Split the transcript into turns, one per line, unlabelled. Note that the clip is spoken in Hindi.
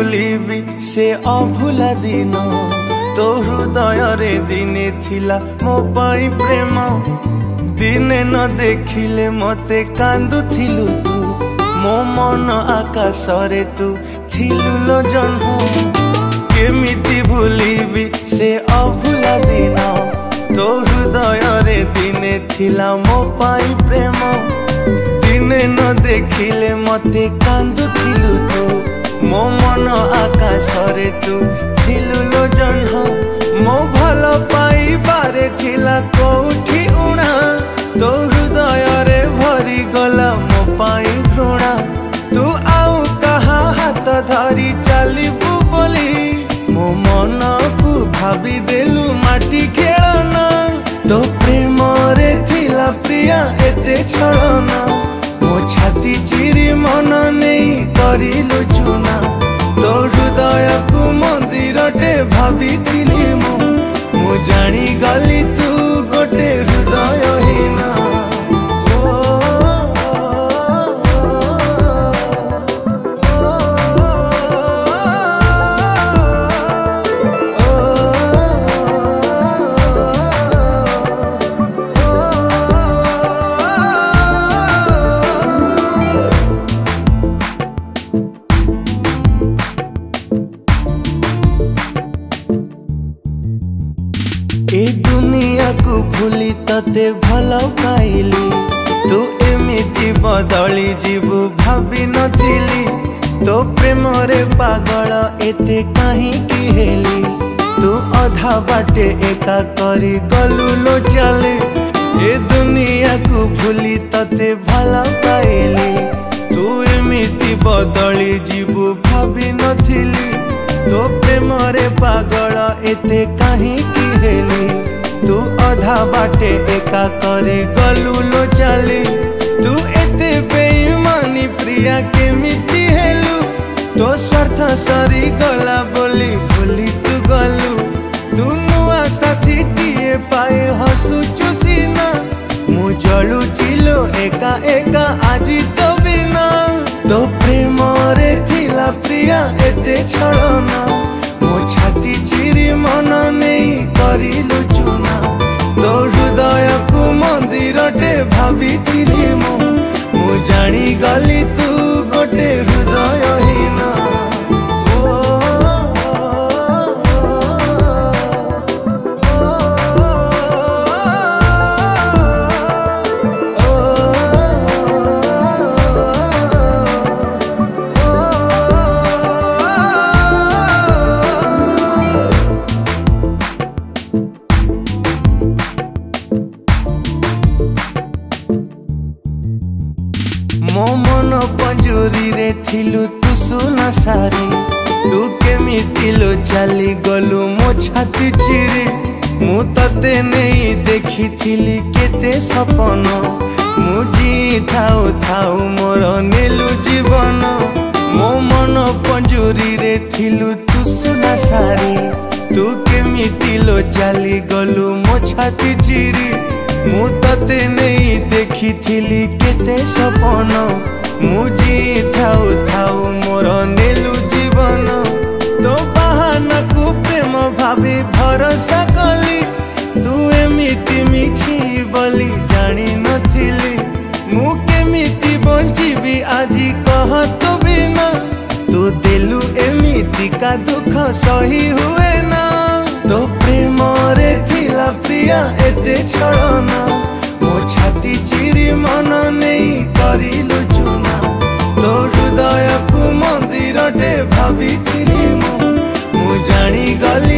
भूलिबी से अभुला दिन तो हृदय रे दिने थिला मो पाई प्रेम दिने न देखिले मते कांदुथिलु तू मो मन आकाश रे तू थिलु लो जन्म केमिति भूलिबी से अभुला दिन तो हृदय रे दिने थिला मो पाई प्रेम दिने न देखिले मते कांदुथिलु तू मो मन आकाश रे तू थिलु लो जन्म मो भल पाई बारे थिला कोठी उणा तो हृदय रे भरी गला मो पाई घृणा तू आउ कहा हाथ धरी चलिबू बोली मो मन को भाभी देलु माटी खेलना तो प्रेम रे थिला प्रिया एते छलना मो छाती चिरी मन नहीं करिलु चुना तो हृदय को मंदिर टे भाभी थिली मु जानी गली तू गोटे हृदय हीना ए दुनिया को भूली तते भल पाइली तू एमिति बदली जीवु भाभी नथिली तो प्रेम रे पागल एते कहीं की हेली तू अधा बाटे एका करी गलु लो चले ए दुनिया को भूली तते भल पाइली तू एमिति बदली जीवु भाभी नथिली तो प्रेम रे पागल एते कहीं की हेली तू अधा बाटे एका करे गलु लो चली तू एते बेईमानी प्रिया केमिति हेलु तो स्वार्थ सरी गला बोली भूली तू गलु तू नुआ साथी टीए पाए हसुचु सीना मु जलु चिलो एका एका आजी तो बिना तो प्रेम रे थिला प्रिया एते छलना मो छाती चिरी मन नहीं करिलु चुना तो हृदय को मंदिर टे भाभी थिली मु जानी गली तू गोटे हृदय हीना मो मन पंजुरी रे थिलु तू सुना सारी तू केमिति लो चली गलु मो छाती चिरी मु तते नहीं देखी थिली केते सपन मु जी थाउ थाउ मोर नेलु जीवन मो मन पंजुरी रे थिलु तू सुना सारी तू केमिति लो चली गलु मो छाती चिरी मु तते नहीं देखी थिली केते सपन मु जी थाउ थाउ मोर नेलु जीवन तो बहाना को प्रेम भाभी भरोसा कली तू एमिति मिछि बोली जानी नथिली मु केमिति बंचिबी आजी कह तो बिना तू देलु एमिति का दुख सही हुए ना तो प्रेम रे थिला प्रिया एते छलना मो छाती चिरी मन नहीं करिलु चुना तो हृदय को मंदिर टे भाभी थिली मु जानी गली